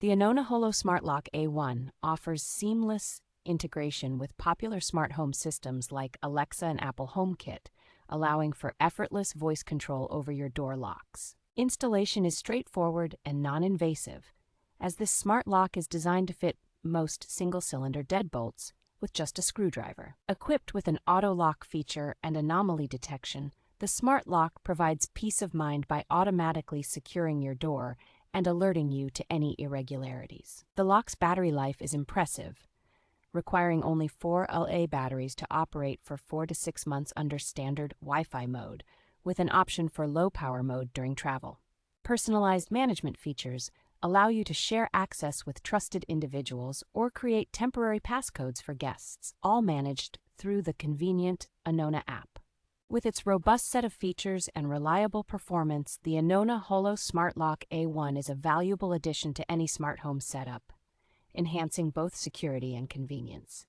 The Anona Holo Smart Lock A1 offers seamless integration with popular smart home systems like Alexa and Apple HomeKit, allowing for effortless voice control over your door locks. Installation is straightforward and non-invasive, as this smart lock is designed to fit most single-cylinder deadbolts with just a screwdriver. Equipped with an auto lock feature and anomaly detection, the smart lock provides peace of mind by automatically securing your door and alerting you to any irregularities. The lock's battery life is impressive, requiring only 4 AA batteries to operate for 4 to 6 months under standard Wi-Fi mode, with an option for low-power mode during travel. Personalized management features allow you to share access with trusted individuals or create temporary passcodes for guests, all managed through the convenient Anona app. With its robust set of features and reliable performance, the Anona Holo Smart Lock A1 is a valuable addition to any smart home setup, enhancing both security and convenience.